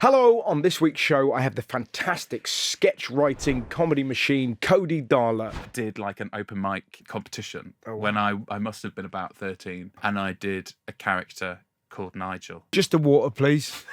Hello, on this week's show, I have the fantastic sketch-writing comedy machine, Cody Dahler. Did like an open mic competition when I must have been about 13, and I did a character called Nigel. Just a water, please.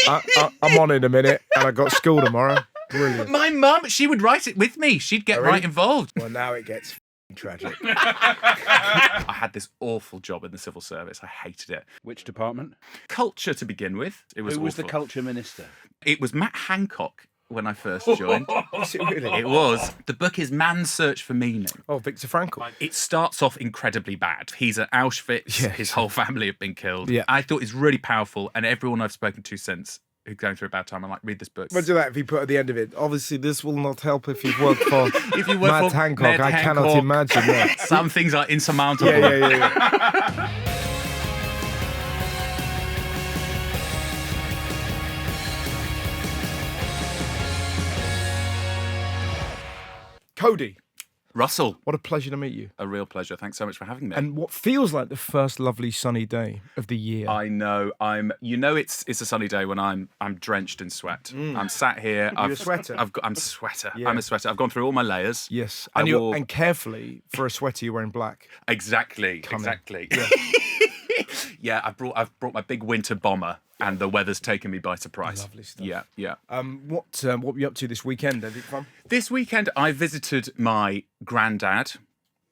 I'm on in a minute, and I got school tomorrow. Brilliant. My mum, she would write it with me. She'd get right involved. Well, now it gets tragic. I had this awful job in the civil service. I hated it. Which department? Culture to begin with. It was Who was the awful. culture minister? It was Matt Hancock when I first joined. Is it really? It was. The book is Man's Search for Meaning. Oh, Viktor Frankl. It starts off incredibly bad. He's at Auschwitz. Yes. His whole family have been killed. Yeah. I thought it's really powerful, and everyone I've spoken to since who's going through a bad time, I'm like, read this book. Imagine that if he put at the end of it, obviously this will not help if you've worked for If you work Matt for Hancock. Matt I cannot Hancock. imagine that. Some things are insurmountable. Yeah. Cody, Russell, what a pleasure to meet you. a real pleasure. Thanks so much for having me. And what feels like the first lovely sunny day of the year. I know. It's a sunny day when I'm drenched in sweat. I'm sat here. You're a sweater. I'm a sweater. Yeah. I'm a sweater. I've gone through all my layers. Yes, I and wore- and carefully for a sweater you're wearing black. Exactly. Come in. Exactly. Yeah, I've brought my big winter bomber, and the weather's taken me by surprise. Lovely stuff. Yeah. What were you up to this weekend? Anything fun? This weekend, I visited my granddad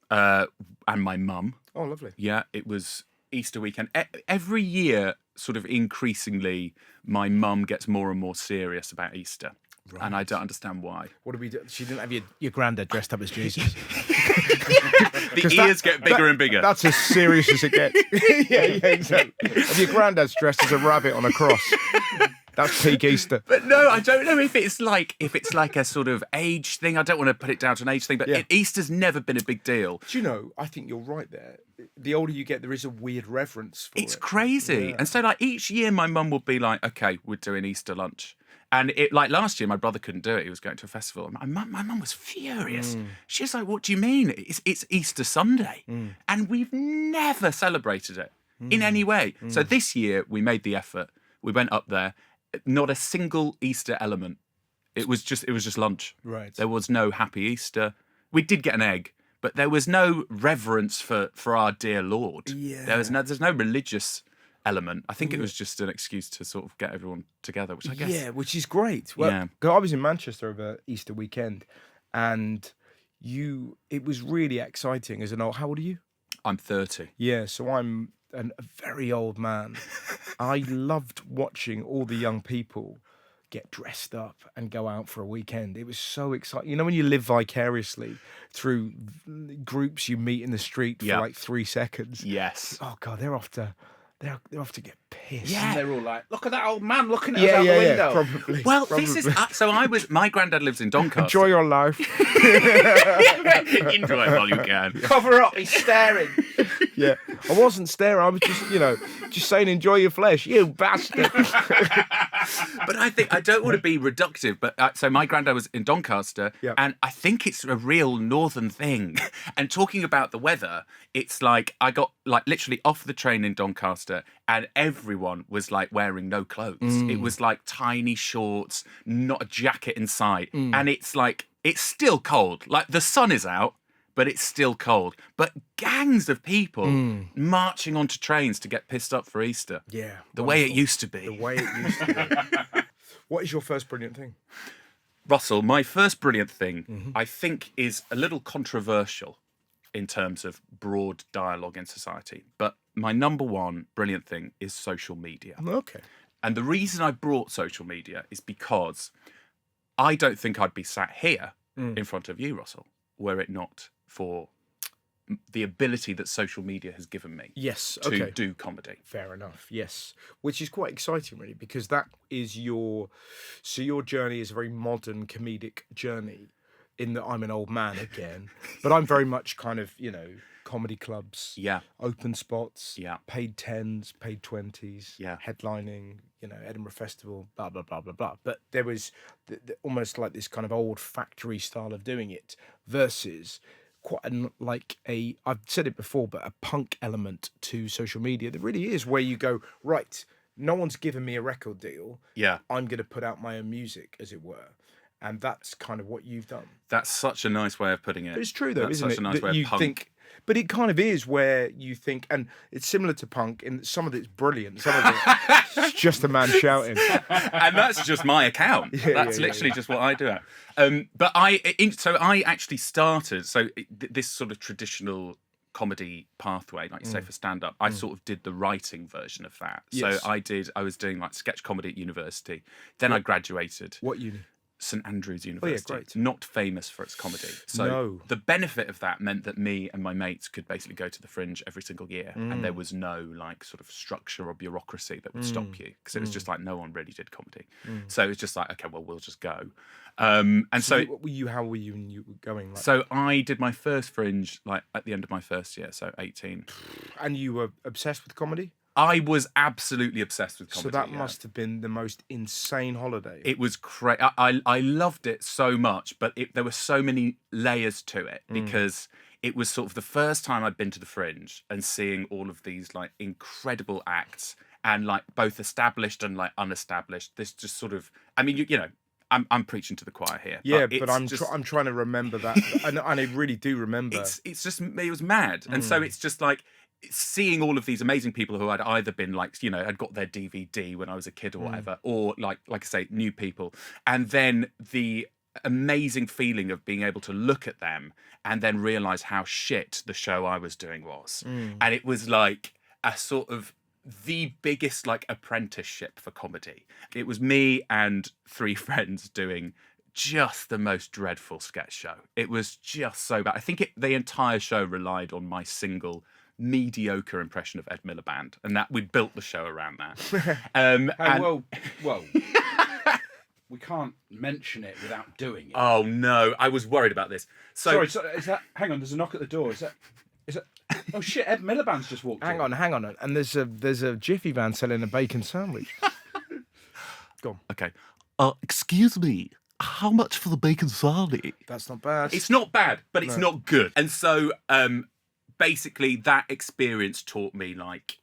and my mum. Oh, lovely. Yeah, it was Easter weekend. Every year, sort of increasingly, my mum gets more and more serious about Easter. Right. And I don't understand why. What did we do? She didn't have your granddad dressed up as Jesus. The ears get bigger and bigger. That's as serious as it gets. yeah, exactly. If your granddad's dressed as a rabbit on a cross, that's peak Easter. But no, I don't know if it's like a sort of age thing. I don't want to put it down to an age thing, but Yeah. Easter's never been a big deal. Do you know, I think you're right there. The older you get, there is a weird reverence for It's it. crazy. Yeah. And so like each year my mum would be like, okay, we're doing Easter lunch. And it like last year my brother couldn't do it. He was going to a festival. And my mum was furious. She was like, what do you mean? It's Easter Sunday. And we've never celebrated it in any way. So this year we made the effort. We went up there. Not a single Easter element. It was just lunch. Right. There was no happy Easter. We did get an egg, but there was no reverence for our dear Lord. Yeah. There's no religious element. I think it was just an excuse to sort of get everyone together, which I guess. Yeah, which is great. Well, Yeah. 'cause I was in Manchester over Easter weekend, and it was really exciting as an old. How old are you? I'm 30. Yeah, so I'm a very old man. I loved watching all the young people get dressed up and go out for a weekend. It was so exciting. You know, when you live vicariously through groups you meet in the street for Yeah. like 3 seconds. Yes. Oh God, they're off to get pissed. Yeah. They're all like, look at that old man looking at us out the window. probably. Well, probably. this is my granddad lives in Doncaster. Enjoy your life. Enjoy it while you can. Cover up, he's staring. Yeah, I wasn't staring. I was just saying, enjoy your flesh, you bastard. But I think I don't want to be reductive, but so my granddad was in Doncaster, Yeah. and I think it's a real northern thing. And talking about the weather, it's like I got like literally off the train in Doncaster, and everyone was like wearing no clothes. It was like tiny shorts, not a jacket in sight, and it's like it's still cold. Like the sun is out, but it's still cold. But gangs of people marching onto trains to get pissed up for Easter. Yeah, The way it wonderful. used to be. The way it used to be. What is your first brilliant thing? Russell, my first brilliant thing, I think, is a little controversial in terms of broad dialogue in society. But my number one brilliant thing is social media. Okay. And the reason I brought social media is because I don't think I'd be sat here in front of you, Russell, were it not for the ability that social media has given me Yes. to Okay. do comedy. Fair enough. Yes, which is quite exciting, really, because that is your journey is a very modern comedic journey. In that I'm an old man again, but I'm very much kind of comedy clubs, Yeah. open spots, Yeah. paid 10s, paid 20s, Yeah. headlining, Edinburgh Festival, blah blah blah blah blah. But there was almost like this kind of old factory style of doing it versus quite I've said it before, but a punk element to social media. There really is where you go, right, no one's given me a record deal. Yeah. I'm going to put out my own music, as it were. And that's kind of what you've done. That's such a nice way of putting it. But it's true, though, That's isn't such it? a nice That way of you punk. think, but it kind of is where you think, and it's similar to punk in that some of it's brilliant, some of it's just a man shouting. And that's just my account. That's literally just what I do. But I actually started this sort of traditional comedy pathway, like you say, for stand-up. I sort of did the writing version of that. Yes. So I was doing like sketch comedy at university. Then I graduated. What uni? St Andrews University, great. not famous for its comedy. So No. the benefit of that meant that me and my mates could basically go to the Fringe every single year, and there was no like sort of structure or bureaucracy that would stop you, because it was just like no one really did comedy. So it was just like, okay, well, we'll just go. And so What were you? How were you when you were going? Like, so I did my first Fringe like at the end of my first year, so 18. and you were obsessed with comedy? I was absolutely obsessed with comedy. So that yeah. must have been the most insane holiday. It was great. I loved it so much, but there were so many layers to it, because it was sort of the first time I'd been to the Fringe and seeing all of these like incredible acts, and like both established and like unestablished. This just sort of, I mean, you know, I'm preaching to the choir here. Yeah, but I'm trying to remember that, and I really do remember. It's just, it was mad, and so it's just like seeing all of these amazing people who had either been like, you know, had got their DVD when I was a kid or whatever, or like I say, new people, and then the amazing feeling of being able to look at them and then realize how shit the show I was doing was, and it was like a sort of the biggest like apprenticeship for comedy. It was me and 3 friends doing just the most dreadful sketch show. It was just so bad. I think the entire show relied on my single mediocre impression of Ed Miliband, and that we built the show around that. Well, we can't mention it without doing it. Oh no, I was worried about this. Sorry, is that? Hang on, there's a knock at the door. Is that? Oh shit! Ed Miliband's just walked in. Hang on, and there's a Jiffy van selling a bacon sandwich. Go on. Okay, Excuse me, how much for the bacon sarnie? That's not bad. it's not bad, but it's not good. And so, basically, that experience taught me like,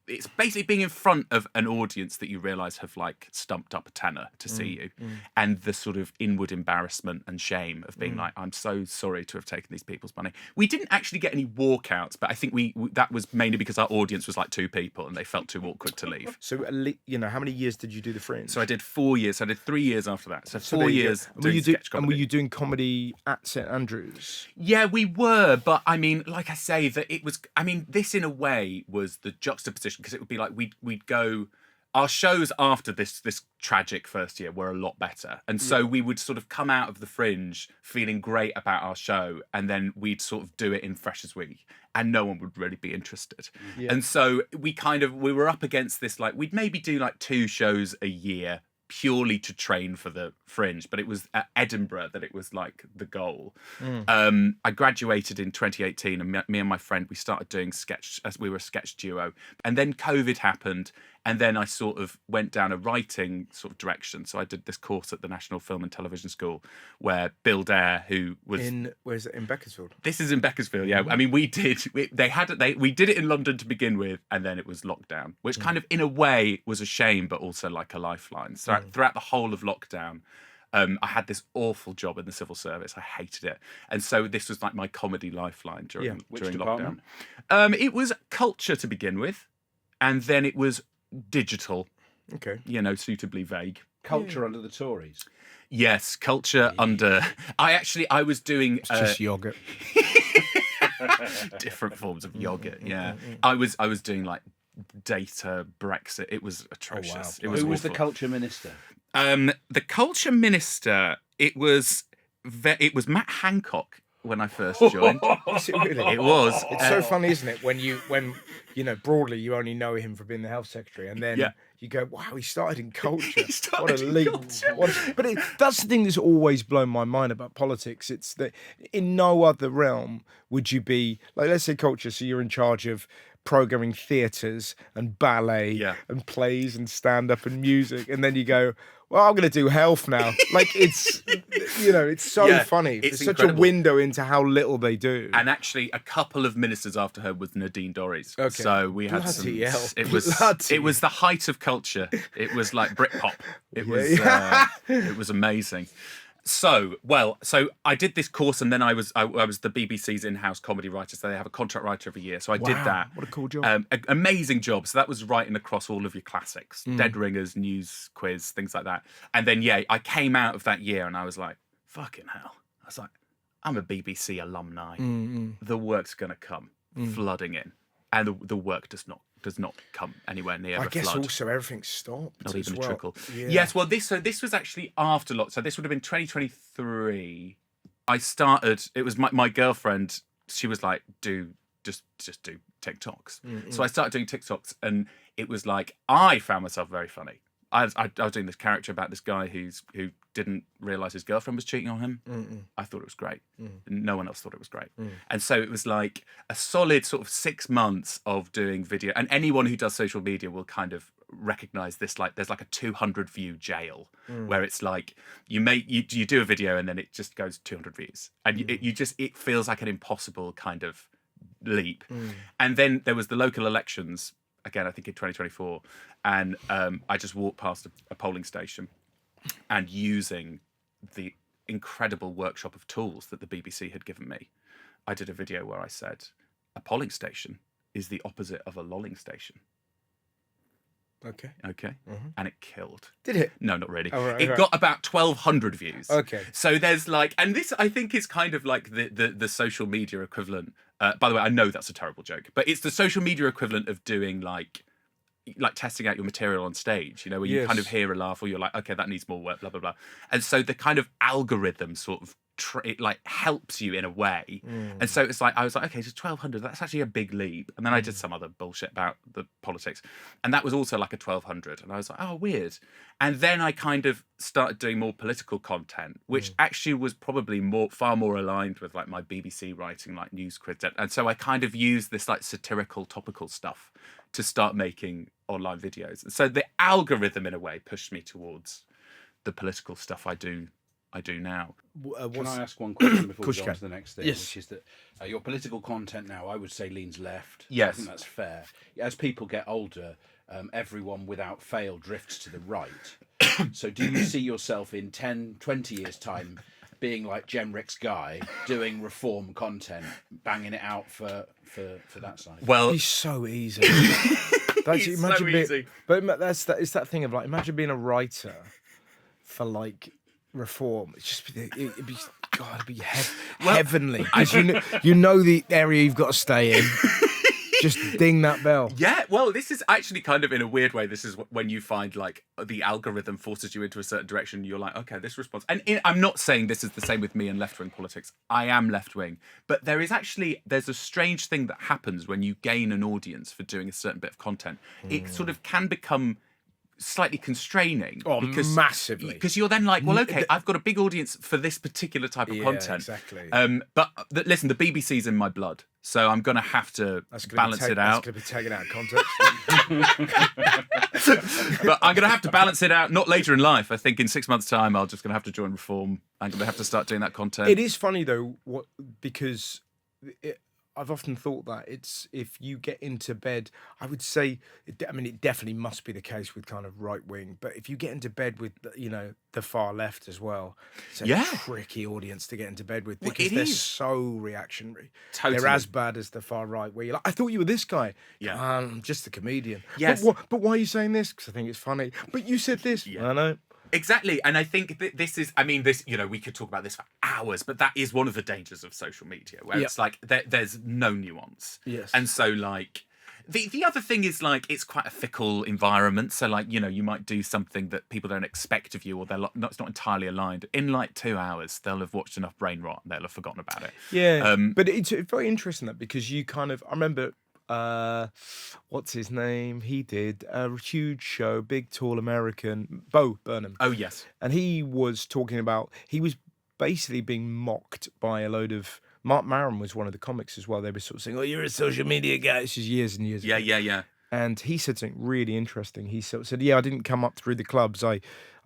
it's basically being in front of an audience that you realise have like stumped up a tenner to see you, and the sort of inward embarrassment and shame of being like, I'm so sorry to have taken these people's money. We didn't actually get any walkouts, but I think we that was mainly because our audience was like 2 people and they felt too awkward to leave. So, you know, how many years did you do the Fringe? So I did 4 years. I did 3 years after that. So there 4 you go. years And doing sketch comedy. And were you doing comedy at St Andrews? Yeah, we were, but I mean, like I say, that it was. I mean, this in a way was the juxtaposition, because it would be like we'd go. Our shows after this tragic first year were a lot better, and so we would sort of come out of the Fringe feeling great about our show, and then we'd sort of do it in Freshers Week, and no one would really be interested. And so we were up against this, like we'd maybe do like 2 shows a year, purely to train for the Fringe, but it was at Edinburgh that it was like the goal. I graduated in 2018, and me and my friend, we started doing sketch, as we were a sketch duo, and then COVID happened, and then I sort of went down a writing sort of direction. So I did this course at the National Film and Television School, where Bill Dare, who was where's it, in Beaconsfield? This is in Beaconsfield, yeah. I mean, we did it in London to begin with, and then it was lockdown, which kind of in a way was a shame, but also like a lifeline. So throughout the whole of lockdown, I had this awful job in the civil service. I hated it, and so this was like my comedy lifeline during lockdown. It was culture to begin with, and then it was digital. Okay, you know, suitably vague. Culture under the Tories. Yes, culture under. I was doing just yogurt. Different forms of yogurt. Yeah, I was doing like data Brexit. It was atrocious. Oh, wow. Who was awful. the culture minister? The culture minister. It was Matt Hancock when I first joined. Is it really? It was. It's so funny, isn't it? When you know, broadly, you only know him for being the health secretary, and then you go, "Wow, he started in culture. What a leap!" But that's the thing that's always blown my mind about politics. It's that in no other realm would you be like, let's say, culture. So you're in charge of programming theatres and ballet Yeah. and plays and stand-up and music, and then you go, well, I'm going to do health now. Like, it's, it's so Yeah, funny. it's It's such incredible. a window into how little they do. And actually, a couple of ministers after her was Nadine Dorries. Okay. So we had Bloody hell. It was Bloody it was the height of culture. It was like Britpop. It was Yeah. it was amazing. So I did this course, and then I was the BBC's in-house comedy writer. So they have a contract writer every year. So I did Wow, that. what a cool job. Amazing job. So that was writing across all of your classics, Dead Ringers, News Quiz, things like that. And then I came out of that year, and I was like, fucking hell. I was like, I'm a BBC alumni. The work's going to come flooding in, and the work does not come anywhere near I a guess flood. also everything's stopped. Not as even a well. trickle. Yeah. Yes, well, this was actually after lot. So this would have been 2023. I started. It was my girlfriend. She was like, just do TikToks. So I started doing TikToks, and it was like I found myself very funny. I was doing this character about this guy who didn't realise his girlfriend was cheating on him. I thought it was great. No one else thought it was great. And so it was like a solid sort of 6 months of doing video. And anyone who does social media will kind of recognise this. Like there's like a 200 view jail where it's like you do a video and then it just goes 200 views, and it feels like an impossible kind of leap. And then there was the local elections. Again, I think in 2024, and I just walked past a polling station, and using the incredible workshop of tools that the BBC had given me, I did a video where I said, a polling station is the opposite of a lolling station. Okay. And it killed. Did it? No, not really. Oh, right, it right. got about 1,200 views. Okay. So there's like, and this I think is kind of like the social media equivalent. By the way, I know that's a terrible joke, but it's the social media equivalent of doing like testing out your material on stage, where you kind of hear a laugh, or you're like, okay, that needs more work, blah, blah, blah. And so the kind of algorithm sort of it like helps you in a way. And so it's like, I was like, okay, so 1,200, that's actually a big leap. And then I did some other bullshit about the politics, and that was also like a 1,200. And I was like, oh, weird. And then I kind of started doing more political content, which actually was probably far more aligned with like my BBC writing, like News Quiz. And so I kind of used this like satirical, topical stuff to start making online videos. And so the algorithm in a way pushed me towards the political stuff I do now. Can I ask one question before we Course go you on can. to the next thing? Yes. Which is that your political content now, I would say, leans left. Yes. I think that's fair. As people get older, everyone without fail drifts to the right. So do you see yourself in 10, 20 years' time being like Jemrick's guy, doing reform content, banging it out for that side? Well, He's so easy. He's so easy. But it's that thing of like, imagine being a writer for like reform. It's just it'd be heavenly, because you know the area you've got to stay in. Just ding that bell. yeah, well, this is actually kind of, in a weird way, this is when you find like the algorithm forces you into a certain direction. You're like, okay, this response. And I'm not saying this is the same with me and left-wing politics. I am left-wing. But there's a strange thing that happens when you gain an audience for doing a certain bit of content. It sort of can become slightly constraining. Massively. Because you're then like, well, okay, I've got a big audience for this particular type of content. Exactly. But listen, the BBC's in my blood, so I'm going to have to balance it out. That's going to be taken out of context. But I'm going to have to balance it out, not later in life. I think in 6 months' time, I'm just going to have to join Reform. I'm going to have to start doing that content. It is funny though, because I've often thought that it's, if you get into bed, I would say, it definitely must be the case with kind of right wing, but if you get into bed with, the far left as well, it's a tricky audience to get into bed with, because they're so reactionary. Totally. They're as bad as the far right, where you're like, I thought you were this guy. Yeah. I'm just a comedian. Yes. But why are you saying this? Because I think it's funny. But you said this. Yeah. I know. Exactly. And I think that this is, we could talk about this for hours, but that is one of the dangers of social media, where it's like there's no nuance. Yes. And so like, the other thing is like, it's quite a fickle environment. So like, you might do something that people don't expect of you, or it's not entirely aligned. In like 2 hours, they'll have watched enough brain rot and they'll have forgotten about it. Yeah. But it's very interesting that, because you kind of, I remember, what's his name? He did a huge show, big, tall American, Bo Burnham. Oh, yes. And he was talking about, he was basically being mocked by a load of Mark Maron was one of the comics as well. They were sort of saying, "Oh, you're a social media guy." This is years and years ago. Yeah. And he said something really interesting. He sort of said, "Yeah, I didn't come up through the clubs. I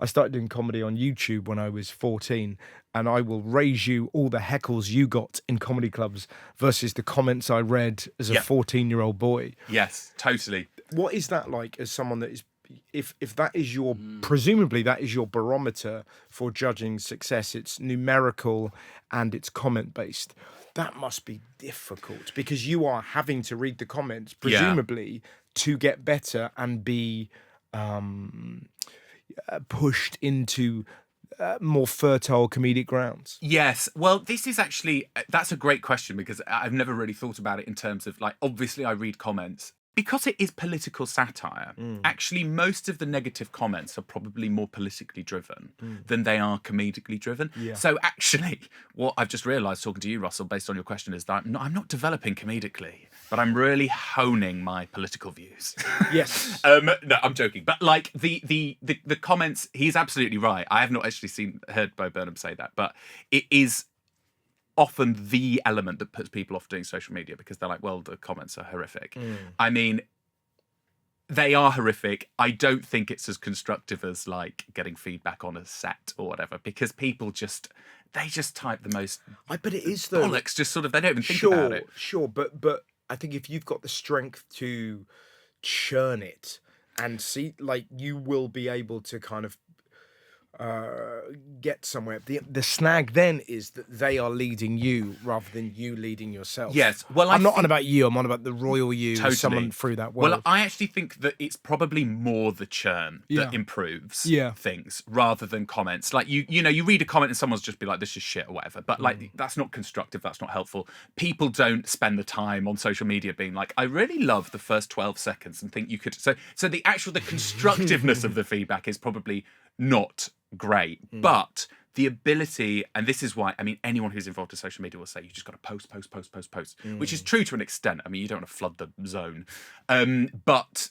started doing comedy on YouTube when I was 14, and I will raise you all the heckles you got in comedy clubs versus the comments I read as a 14-year-old boy." Yes, totally. What is that like as someone that is, if that is your, presumably that is your barometer for judging success, it's numerical and it's comment based. That must be difficult because you are having to read the comments, presumably, to get better and be pushed into more fertile comedic grounds. Yes. Well, this is actually, that's a great question because I've never really thought about it in terms of like, obviously I read comments. Because it is political satire, actually most of the negative comments are probably more politically driven than they are comedically driven. Yeah. So actually, what I've just realised talking to you, Russell, based on your question, is that I'm not developing comedically, but I'm really honing my political views. Yes. No, I'm joking. But like the comments, he's absolutely right. I have not actually heard Bo Burnham say that, but it is often the element that puts people off doing social media because they're like, well, the comments are horrific. I mean, they are horrific. I don't think it's as constructive as like getting feedback on a set or whatever because people they just type the most But it is though. bollocks, just sort of, they don't even think about it. Sure, but I think if you've got the strength to churn it and see, like, you will be able to kind of get somewhere. The snag then is that they are leading you rather than you leading yourself. Yes. Well, I'm not on about you. I'm on about the royal you. Totally. Someone through that world. Well, I actually think that it's probably more the churn that improves things rather than comments. Like you know, you read a comment and someone's just be like, "This is shit" or whatever. But like, that's not constructive. That's not helpful. People don't spend the time on social media being like, "I really love the first 12 seconds," and think you could. So the constructiveness of the feedback is probably not great, but the ability, and this is why, I mean, anyone who's involved in social media will say you just got to post, which is true to an extent. I mean, you don't want to flood the zone, but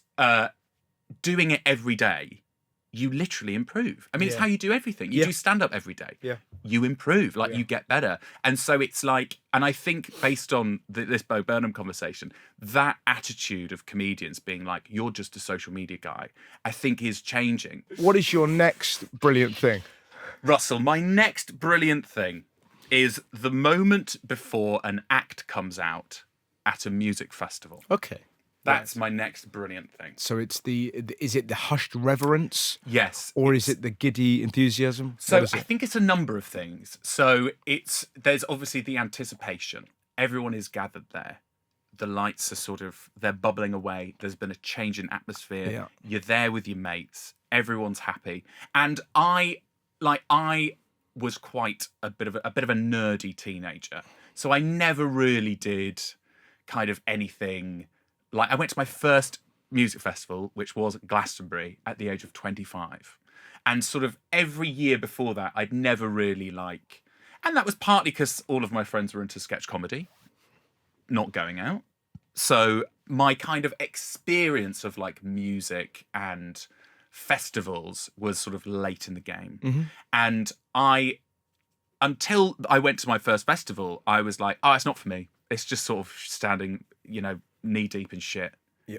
doing it every day, you literally improve. I mean, it's how you do everything. You do stand up every day. Yeah. You improve, like you get better. And so it's like, and I think based on this Bo Burnham conversation, that attitude of comedians being like, you're just a social media guy, I think is changing. What is your next brilliant thing? Russell, my next brilliant thing is the moment before an act comes out at a music festival. Okay. That's my next brilliant thing. So it's is it the hushed reverence? Yes. Or is it the giddy enthusiasm? So I think it's a number of things. So there's obviously the anticipation. Everyone is gathered there. The lights are they're bubbling away. There's been a change in atmosphere. Yeah. You're there with your mates. Everyone's happy. And I was quite a bit of a nerdy teenager. So I never really did kind of anything. Like, I went to my first music festival, which was Glastonbury, at the age of 25. And sort of every year before that, I'd never really and that was partly because all of my friends were into sketch comedy, not going out. So my kind of experience of like music and festivals was sort of late in the game. Mm-hmm. And until I went to my first festival, I was like, oh, it's not for me. It's just sort of standing, you know, knee deep in shit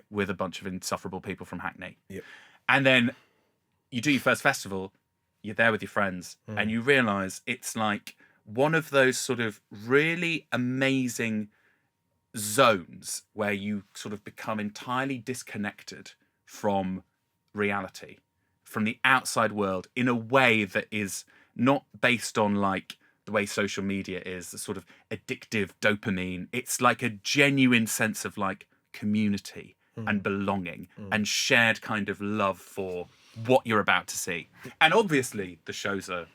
with a bunch of insufferable people from Hackney. Yep. And then you do your first festival, you're there with your friends, and you realise it's like one of those sort of really amazing zones where you sort of become entirely disconnected from reality, from the outside world, in a way that is not based on like the way social media is, the sort of addictive dopamine. It's like a genuine sense of like community and belonging and shared kind of love for what you're about to see. And obviously the shows are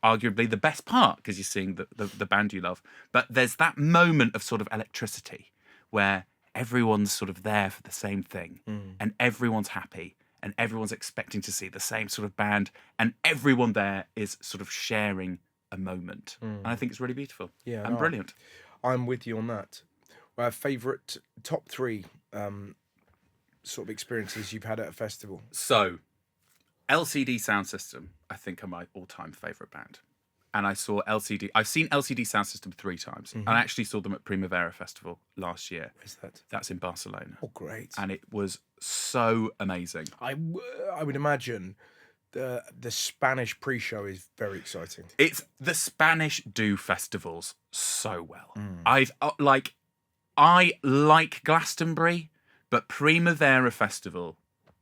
arguably the best part because you're seeing the band you love. But there's that moment of sort of electricity where everyone's sort of there for the same thing and everyone's happy and everyone's expecting to see the same sort of band and everyone there is sort of sharing a moment. And I think it's really beautiful and brilliant. I'm with you on that. Favourite top 3 sort of experiences you've had at a festival? So, LCD Sound System, I think, are my all-time favourite band. and I saw LCD. I've seen LCD Sound System 3 times. And I actually saw them at Primavera Festival last year. Where's that? That's in Barcelona. Oh, great. And it was so amazing. I would imagine the Spanish pre-show is very exciting. It's the Spanish do festivals so well. I like Glastonbury, but Primavera Festival.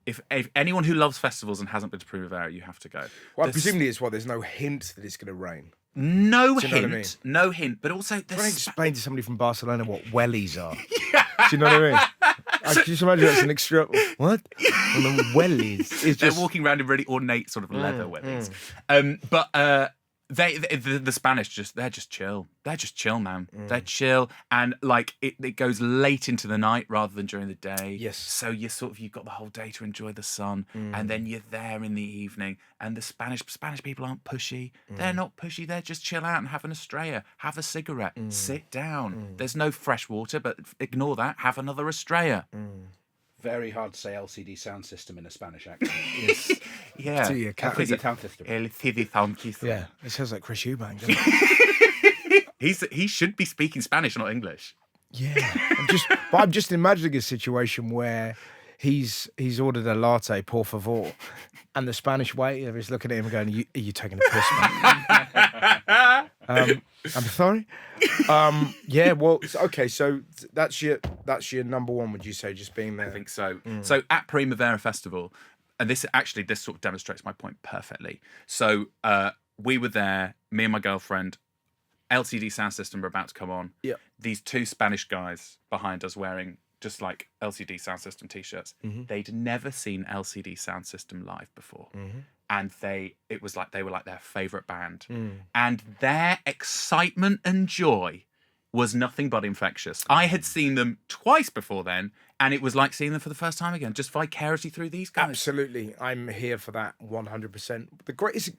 If anyone who loves festivals and hasn't been to Primavera, you have to go. Well, presumably it's there's no hint that it's going to rain. No Do you know what I mean? no hint. But also, Try and explain to somebody from Barcelona what wellies are. Do you know what I mean? I can just imagine that's an extra. What? And the wellies. It's they're just walking around in really ornate sort of leather wellies. But the Spanish they're just chill. They're just chill, man. They're chill, and like it goes late into the night rather than during the day. Yes. So you've got the whole day to enjoy the sun, and then you're there in the evening. And the Spanish people aren't pushy. They're not pushy. They're just chill out and have an Estrella, have a cigarette, sit down. There's no fresh water, but ignore that. Have another Estrella. Very hard to say LCD Sound System in a Spanish accent. yes. Yeah. To your cat. LCD Sound System. LCD Sound System. Yeah, it sounds like Chris Eubank. Doesn't it? He should be speaking Spanish, not English. Yeah, I'm just imagining a situation where he's ordered a latte, por favor, and the Spanish waiter is looking at him and going, "Are you taking a piss, man?" I'm sorry. Yeah, well, okay. So that's your number one. Would you say, just being there? I think so. So at Primavera Festival, and this sort of demonstrates my point perfectly. So we were there, me and my girlfriend. LCD Sound System were about to come on. Yeah. These These two Spanish guys behind us wearing just like LCD Sound System t-shirts. They'd never seen LCD Sound System live before. And it was like they were like their favourite band. And their excitement and joy was nothing but infectious. I had seen them twice before then, and it was like seeing them for the first time again, just vicariously through these guys. Absolutely. I'm here for that 100%. The greatest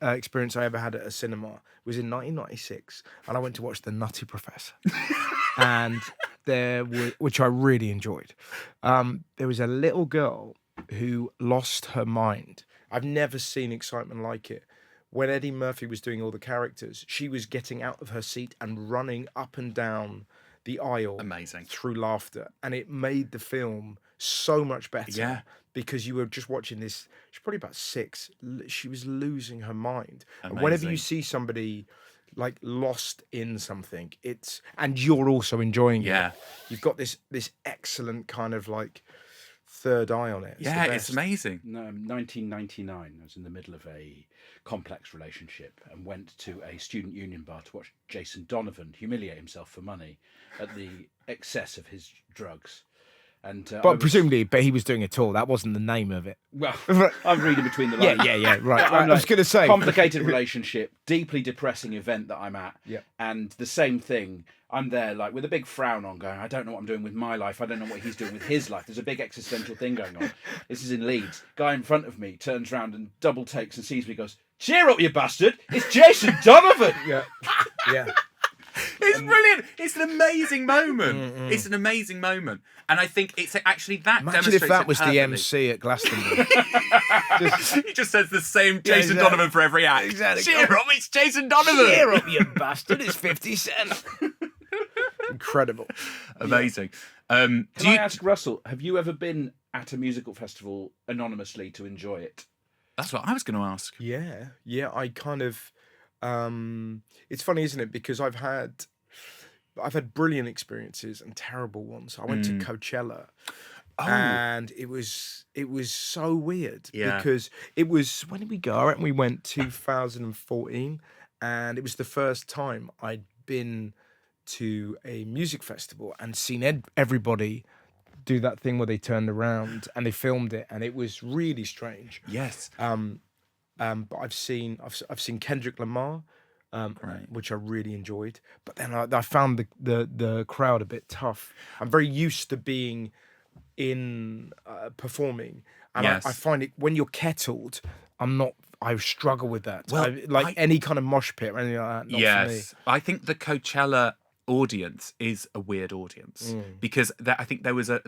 experience I ever had at a cinema was in 1996, and I went to watch The Nutty Professor. And which I really enjoyed. There was a little girl who lost her mind. I've never seen excitement like it. When Eddie Murphy was doing all the characters, she was getting out of her seat and running up and down the aisle. Amazing. Through laughter. And it made the film so much better. Yeah. Because you were just watching this. She's probably about 6. She was losing her mind. Amazing. And whenever you see somebody like lost in something, and you're also enjoying it. You've got this excellent kind of like third eye on it. It's amazing. No, 1999, I was in the middle of a complex relationship and went to a student union bar to watch Jason Donovan humiliate himself for money at the excess of his drugs. And presumably he was doing it all. That wasn't the name of it. Well, I'm reading between the lines. Yeah, right. I I'm was going to say. Complicated relationship, deeply depressing event that I'm at. Yeah. And the same thing, I'm there like with a big frown on going, I don't know what I'm doing with my life. I don't know what he's doing with his life. There's a big existential thing going on. This is in Leeds. Guy in front of me turns around and double takes and sees me, goes, cheer up, you bastard. It's Jason Donovan. Yeah. It's brilliant. It's an amazing moment. It's an amazing moment. And I think it's actually that Imagine demonstrates if that it was the perfectly. MC at Glastonbury. He just says the same Jason exactly. Donovan for every act. Exactly. Cheer up, it's Jason Donovan. Cheer up, you bastard. It's 50 Cent. Incredible. Amazing. Can I ask Russell, have you ever been at a musical festival anonymously to enjoy it? That's what I was going to ask. Yeah. I kind of. It's funny, isn't it? Because I've had brilliant experiences and terrible ones. I went to Coachella, and it was so weird because it was, when did we go? I reckon we went 2014, and it was the first time I'd been to a music festival and seen everybody do that thing where they turned around and they filmed it, and it was really strange. Yes. But I've seen Kendrick Lamar, which I really enjoyed. But then I found the crowd a bit tough. I'm very used to being in performing, and I find it when you're kettled. I struggle with that. Well, any kind of mosh pit or anything like that. Not for me. I think the Coachella audience is a weird audience because I think there was a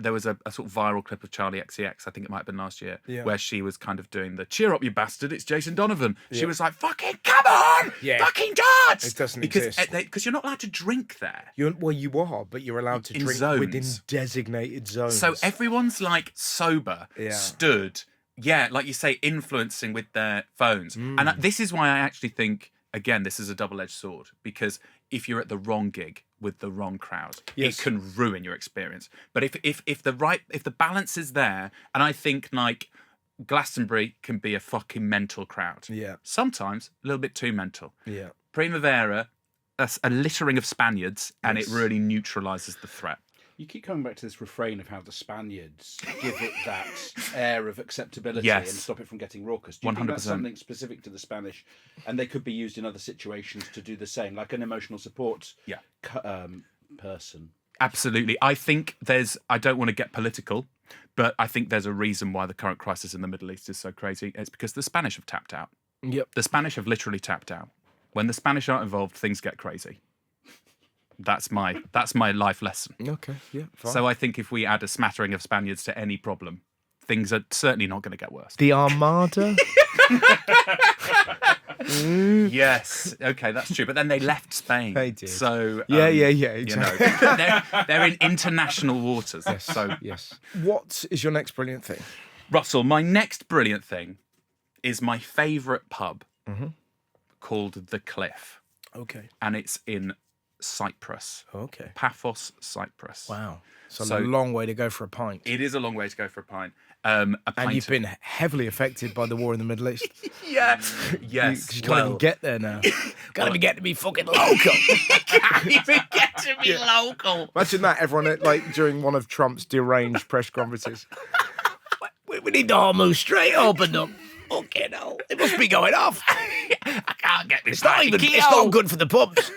sort of viral clip of Charlie XCX, I think it might have been last year, where she was kind of doing the "cheer up, you bastard, it's Jason Donovan." She was like, "Fucking come on, fucking dance!" It doesn't exist exist. because you're not allowed to drink there. You are, but you're allowed to In drink zones. within designated zones. So everyone's like sober, stood, like you say, influencing with their phones. And this is why I actually think, again, this is a double-edged sword, because if you're at the wrong gig with the wrong crowd, it can ruin your experience. But if the balance is there, and I think like Glastonbury can be a fucking mental crowd. Yeah. Sometimes a little bit too mental. Yeah. Primavera, a littering of Spaniards, and it really neutralises the threat. You keep coming back to this refrain of how the Spaniards give it that air of acceptability Yes. and stop it from getting raucous. Do you think that's 100%. something specific to the Spanish, and they could be used in other situations to do the same, like an emotional support person? Absolutely. I think I don't want to get political, but I think there's a reason why the current crisis in the Middle East is so crazy. It's because the Spanish have tapped out. Yep. The Spanish have literally tapped out. When the Spanish aren't involved, things get crazy. That's my life lesson. Okay. Yeah. Fine. So I think if we add a smattering of Spaniards to any problem, things are certainly not going to get worse. The Armada. Yes. Okay, that's true. But then they left Spain. They did. So Yeah. you know, Exactly. they're in international waters. So Yes. What is your next brilliant thing? Russell, my next brilliant thing is my favourite pub called The Cliff, Okay. and it's in Cyprus. Okay. Paphos, Cyprus. Wow. So, So- a long way to go for a pint. It is a long way to go for a pint. A pint And you've of- been heavily affected by the war in the Middle East. yes. Because you can't even get there now. Can't even get to be fucking local. Can't even get to be local. Imagine that, everyone, like, during one of Trump's deranged press conferences. We need the Hormuz Strait opened up. Okay, no. It must be going off. I can't get this. It's not good for the pubs.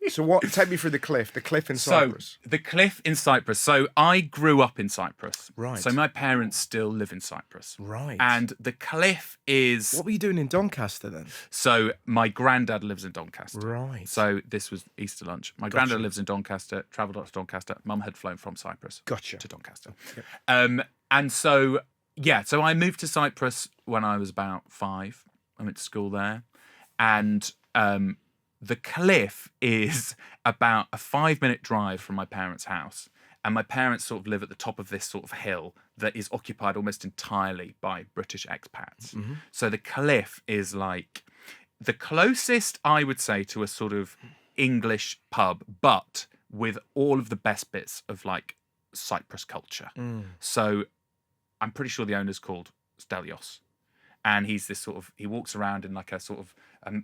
So take me through the cliff in Cyprus. So, the cliff in Cyprus. So, I grew up in Cyprus. Right. So, my parents still live in Cyprus. Right. And the cliff is... What were you doing in Doncaster then? So, my granddad lives in Doncaster. Right. So, this was Easter lunch. My granddad lives in Doncaster, travelled up to Doncaster. Mum had flown from Cyprus to Doncaster. And so, so I moved to Cyprus when I was about 5. I went to school there. And... the cliff is about a 5-minute drive from my parents' house. And my parents sort of live at the top of this sort of hill that is occupied almost entirely by British expats. So the cliff is like the closest, I would say, to a sort of English pub, but with all of the best bits of like Cyprus culture. So I'm pretty sure the owner's called Stelios. And he's this sort of, he walks around in like a sort of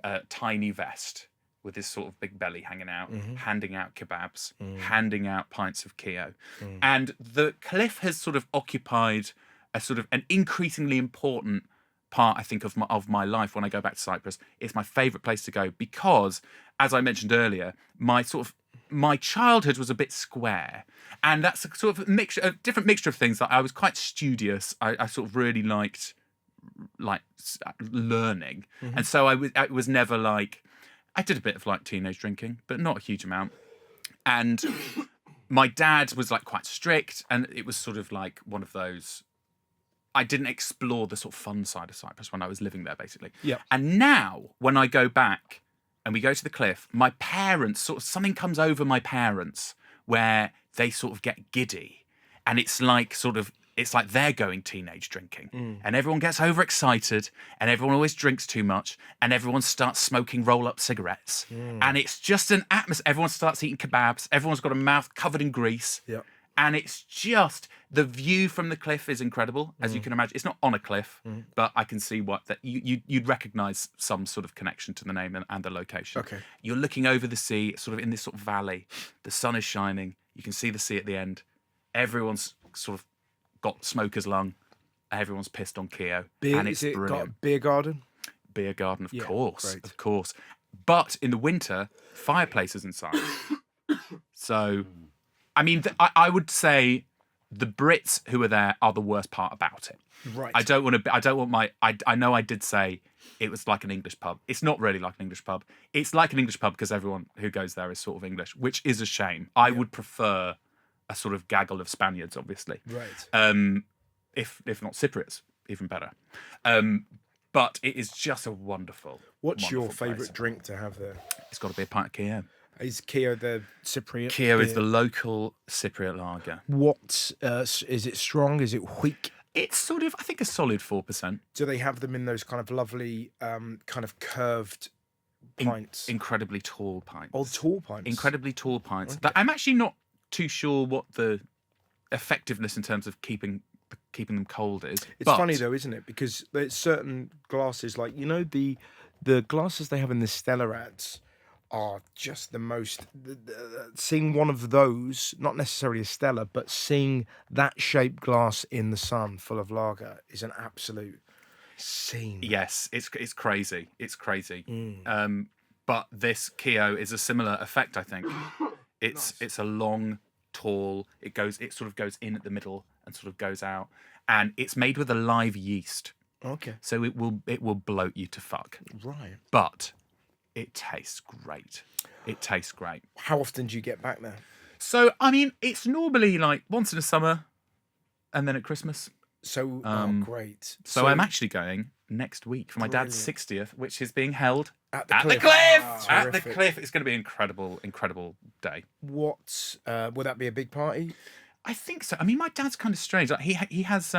a tiny vest with his sort of big belly hanging out, handing out kebabs, handing out pints of Keo. And the cliff has sort of occupied a sort of an increasingly important part, I think, of my life when I go back to Cyprus. It's my favourite place to go because, as I mentioned earlier, my childhood was a bit square. And that's a sort of a different mixture of things. That I was quite studious. I sort of really liked learning. And so I was never like... I did a bit of like teenage drinking, but not a huge amount. And my dad was like quite strict, and it was sort of like one of those. I didn't explore the sort of fun side of Cyprus when I was living there, basically. Yeah. And now, when I go back and we go to the cliff, my parents something comes over my parents where they sort of get giddy, and it's like they're going teenage drinking, and everyone gets overexcited, and everyone always drinks too much, and everyone starts smoking roll-up cigarettes, and it's just an atmosphere. Everyone starts eating kebabs. Everyone's got a mouth covered in grease, and it's just the view from the cliff is incredible, as you can imagine. It's not on a cliff, but I can see that you'd recognise some sort of connection to the name and the location. Okay. You're looking over the sea, sort of in this sort of valley. The sun is shining. You can see the sea at the end. Everyone's sort of got smoker's lung. Everyone's pissed on Keo, and it's brilliant. Got a beer garden? Beer garden, of great. course. But in the winter, fireplaces inside. So, I mean, I would say the Brits who are there are the worst part about it. Right. I don't want my. I know I did say it was like an English pub. It's not really like an English pub. It's like an English pub because everyone who goes there is sort of English, which is a shame. I would prefer a sort of gaggle of Spaniards, obviously. Right. If not Cypriots, even better. But it is just a wonderful. What's your wonderful place. favourite drink to have there? It's got to be a pint of Keo. Is Keo the Cypriot? Keo is beer? the local Cypriot lager. What is it? Strong? Is it weak? It's sort of, I think, a solid 4%. Do they have them in those kind of lovely, kind of curved pints? Incredibly tall pints. Oh, tall pints. Incredibly tall pints. That I'm actually not too sure what the effectiveness in terms of keeping them cold is. It's funny though, isn't it? Because there's certain glasses, like the glasses they have in the Stella ads are just the most. Seeing one of those, not necessarily a Stella, but seeing that shaped glass in the sun, full of lager, is an absolute scene. Yes, it's crazy. It's crazy. Mm. But this Keo is a similar effect, I think. It's a long, tall. It sort of goes in at the middle and sort of goes out, and it's made with a live yeast. Okay. So it will bloat you to fuck. Right. But it tastes great. It tastes great. How often do you get back there? So I mean, it's normally like once in the summer, and then at Christmas. So great. So I'm actually going next week for my dad's 60th, which is being held At the cliff. Cliff. At the Terrific. cliff. It's going to be an incredible day. What would that be? A big party? I think so. I mean, my dad's kind of strange. Like he has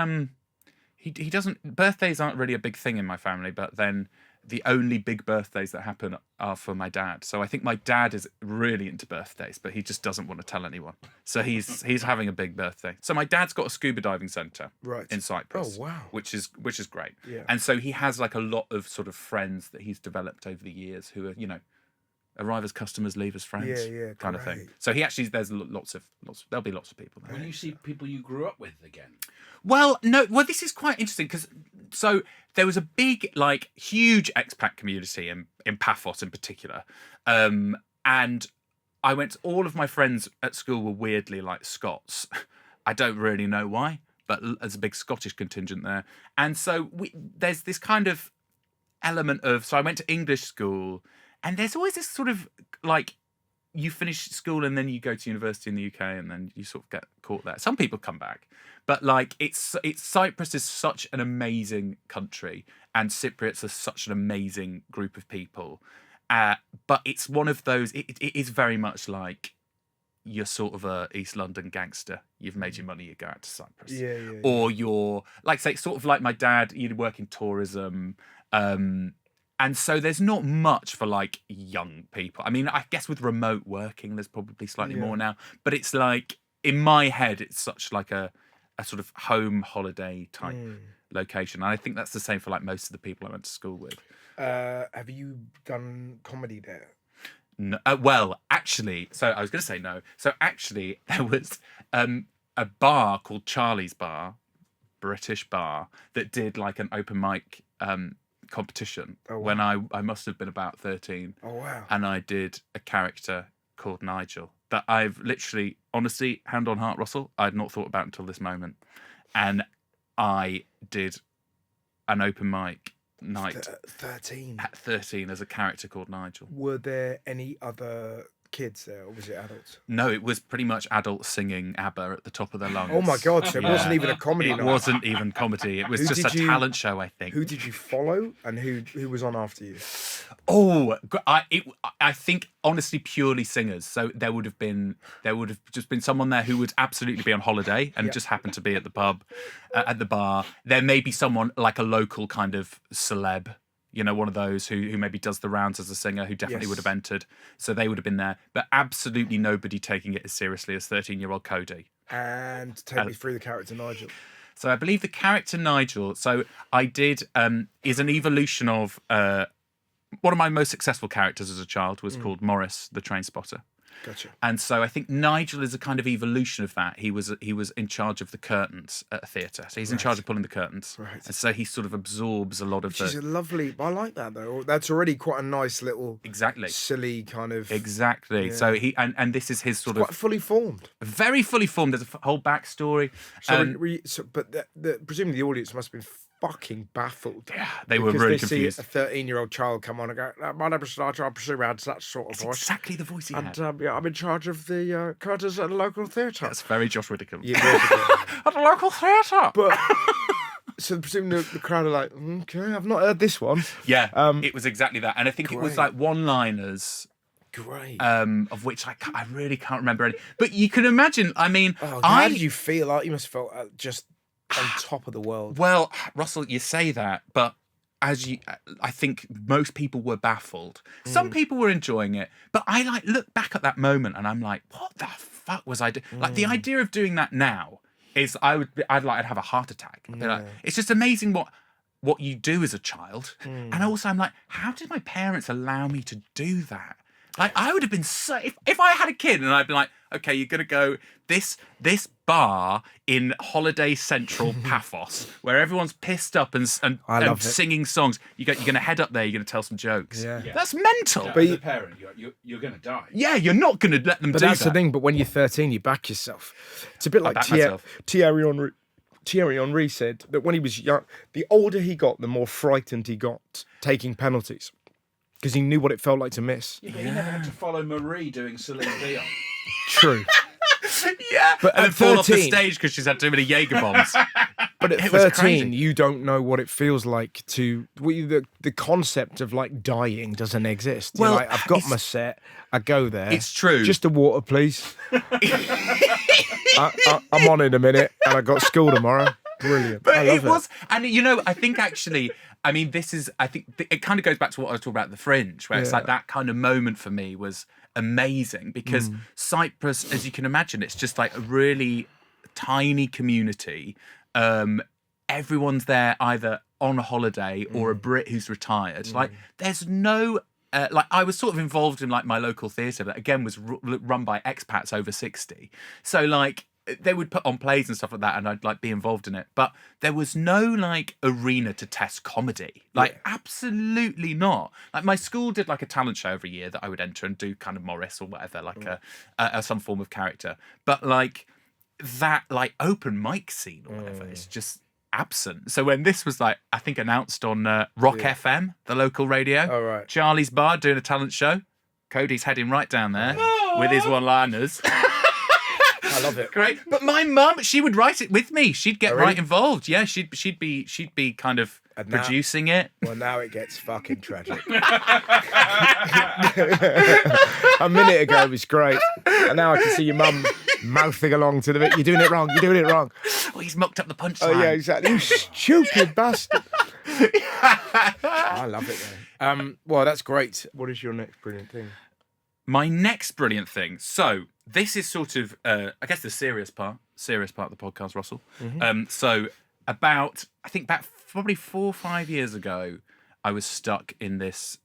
he doesn't. Birthdays aren't really a big thing in my family, but then the only big birthdays that happen are for my dad. So I think my dad is really into birthdays, but he just doesn't want to tell anyone. So he's having a big birthday. So my dad's got a scuba diving centre Right. in Cyprus. Oh, wow. Which is great. Yeah. And so he has like a lot of sort of friends that he's developed over the years who are, arrive as customers, leave as friends. Yeah, kind of thing. great. So there's lots of there'll be lots of people there. Will you see people you grew up with again? Well, no. Well, this is quite interesting because there was a big, huge expat community in Paphos in particular, and I went. All of my friends at school were weirdly like Scots. I don't really know why, but there's a big Scottish contingent there, and so there's this kind of element of. So I went to English school, and there's always this sort of you finish school and then you go to university in the UK and then you sort of get caught there. Some people come back, but it's Cyprus is such an amazing country and Cypriots are such an amazing group of people. But it's one of those. It is very much like you're sort of a East London gangster. You've made your money, you go out to Cyprus. Yeah. Or you're say sort of like my dad. You work in tourism. And so there's not much for young people. I mean, I guess with remote working, there's probably slightly more now. But it's in my head, it's such like a sort of home holiday type location. And I think that's the same for most of the people I went to school with. Have you done comedy there? No, well, actually, so I was going to say no. So actually, there was a bar called Charlie's Bar, British bar, that did an open mic competition when I must have been about 13. Oh, wow. And I did a character called Nigel that I've literally, honestly, hand on heart, Russell, I'd not thought about until this moment. And I did an open mic night 13. at 13 as a character called Nigel. Were there any other kids there, or was it adults? No, it was pretty much adults singing ABBA at the top of their lungs. Oh my God! So it wasn't even a comedy It night. wasn't even comedy. It was Who just did a you- talent show, I think. Who did you follow, and who was on after you? Oh, I think honestly purely singers. So there would have just been someone there who would absolutely be on holiday and just happened to be at the pub, at the bar. There may be someone like a local kind of celeb, one of those who maybe does the rounds as a singer who definitely would have entered. So they would have been there, but absolutely nobody taking it as seriously as 13-year-old Cody. And take me through the character Nigel. So I believe the character Nigel, so I did, is an evolution of one of my most successful characters as a child was called Morris, the train spotter. Gotcha. And so I think Nigel is a kind of evolution of that. He was in charge of the curtains at a theatre, so he's in charge of pulling the curtains, Right. and so he sort of absorbs a lot of Which is a lovely. I like that though. That's already quite a nice little, exactly. silly kind of. Exactly. So he and this is his sort Quite of fully formed. very fully formed. There's a whole backstory. But presumably the audience must have been fucking baffled. Yeah, they were because really they confused. see a 13-year-old child come on and go, "My name is Nigel. I presume I had that sort of It's voice." exactly the voice he And had. yeah, I'm in charge of the curtains at a local theatre. That's very Josh Whittaker. Yeah, it was a bit- At a local theatre. but so presumably the crowd are like, "Okay, I've not heard this one." Yeah, Um, it was exactly that. And I think it was great. like one-liners, Great. of which I really can't remember any. But you can imagine, I mean, How I... did you feel? Like you must have felt just on top of the world. Well, Russell, you say that, but I think most people were baffled. Some people were enjoying it, but I look back at that moment and I'm like, what the fuck was I doing? Like the idea of doing that now is I'd have a heart attack. It's just amazing what you do as a child, and also I'm like, how did my parents allow me to do that? Like I would have been so if I had a kid and I'd be like, okay, you're gonna go this bar in Holiday Central Paphos where everyone's pissed up and love it. singing songs. You're gonna head up there. You're gonna tell some jokes. Yeah. That's mental. But as a parent, you're going to die. Yeah, you're not gonna let them But do that's that. the thing. But when you're 13, you back yourself. It's a bit like back myself. Thierry Henry. Thierry Henry said that when he was young, the older he got, the more frightened he got taking penalties because he knew what it felt like to miss. Yeah, but you never had to follow Marie doing Celine Dion. True. Yeah, But and then at fall off the 13 stage because she's had too many Jaeger bombs. But at It was 13, crazy. you don't know what it feels like to. The concept of like dying doesn't exist. You're Well, like, I've got it's- my set. I go there. It's true. Just a water, please. I'm on in a minute, and I got school tomorrow. Brilliant. But I love it was, and I think actually, I mean, I think it kind of goes back to what I was talking about at the Fringe, where it's Yeah. like that kind of moment for me was amazing because Mm. Cyprus, as you can imagine, it's just like a really tiny community. Everyone's there either on a holiday or Mm. a Brit who's retired. Like, there's no. Like I was sort of involved in like my local theatre that again was run by expats over 60. So like they would put on plays and stuff like that and I'd like be involved in it. But there was no like arena to test comedy. Like absolutely not. Like my school did like a talent show every year that I would enter and do kind of Morris or whatever, like a some form of character. But like that like open mic scene or whatever, it's just absent. So when this was like, I think announced on Rock FM, the local radio, Oh, right. Charlie's Bar doing a talent show, Cody's heading right down there with his one-liners. I love it. Great. But my mum, she would write it with me. She'd get Oh, really? right involved. Yeah, she'd be kind of And now- producing it. Well, now it gets fucking tragic. A minute ago it was great, and now I can see your mum mouthing along to the bit. You're doing it wrong. You're doing it wrong. Oh, he's mucked up the punchline. Oh yeah, exactly. You stupid bastard. I love it. Though. Well, that's great. What is your next brilliant thing? My next brilliant thing. So this is sort of, I guess, the serious part of the podcast, Russell. So about probably 4 or 5 years ago, I was stuck in this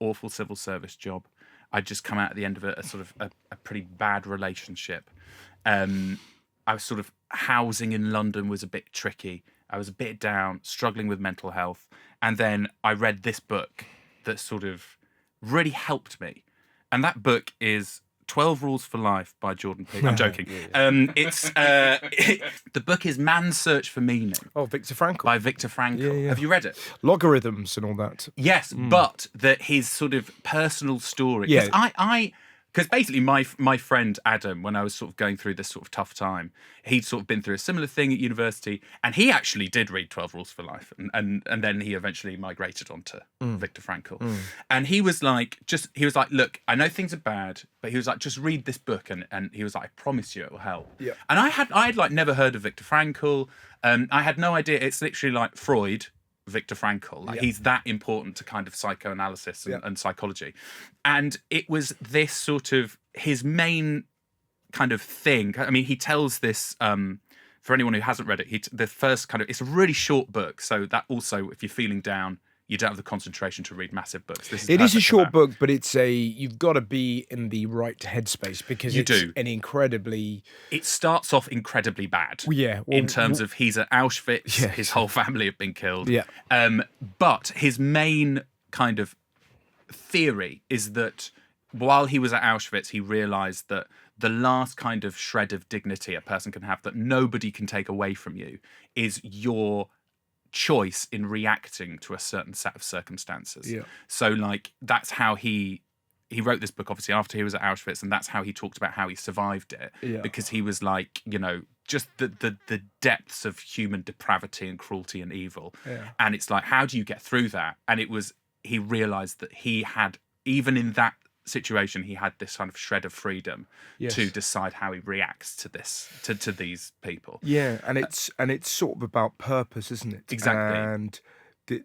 awful civil service job. I'd just come out at the end of a pretty bad relationship. I was sort of housing in London was a bit tricky. I was a bit down, struggling with mental health. And then I read this book that sort of really helped me. And that book is 12 Rules for Life by Jordan Peterson. I'm joking. The book is Man's Search for Meaning Oh, Viktor Frankl. by Viktor Frankl. Yeah. Have you read it? Logarithms and all that. Yes, but that his sort of personal story. Yeah. Because basically my friend Adam, when I was sort of going through this sort of tough time, he'd sort of been through a similar thing at university, and he actually did read 12 Rules for Life, and then he eventually migrated onto Viktor Frankl. And he was like, look, I know things are bad, but he was like, just read this book, and he was like, I promise you it will help. Yeah. And I had like never heard of Viktor Frankl. I had no idea. It's literally like Freud. Viktor Frankl. Like, he's that important to kind of psychoanalysis and psychology. And it was this sort of his main kind of thing. I mean, he tells this, for anyone who hasn't read it, the first kind of, it's a really short book. So that also, if you're feeling down, you don't have the concentration to read massive books. This is It is a perfect for short that. book, but you've got to be in the right headspace because You it's do. an incredibly It starts off incredibly bad. well, In terms of he's at Auschwitz, Yeah. his whole family have been killed. Yeah. But his main kind of theory is that while he was at Auschwitz, he realized that the last kind of shred of dignity a person can have that nobody can take away from you is your choice in reacting to a certain set of circumstances. Yeah. So like that's how he wrote this book obviously after he was at Auschwitz, and that's how he talked about how he survived it. Yeah. Because he was like, you know, just the depths of human depravity and cruelty and evil. Yeah. And it's like, how do you get through that? And he realized that he had, even in that situation, he had this kind of shred of freedom Yes. to decide how he reacts to this, to these people. Yeah, and it's sort of about purpose, isn't it? Exactly. And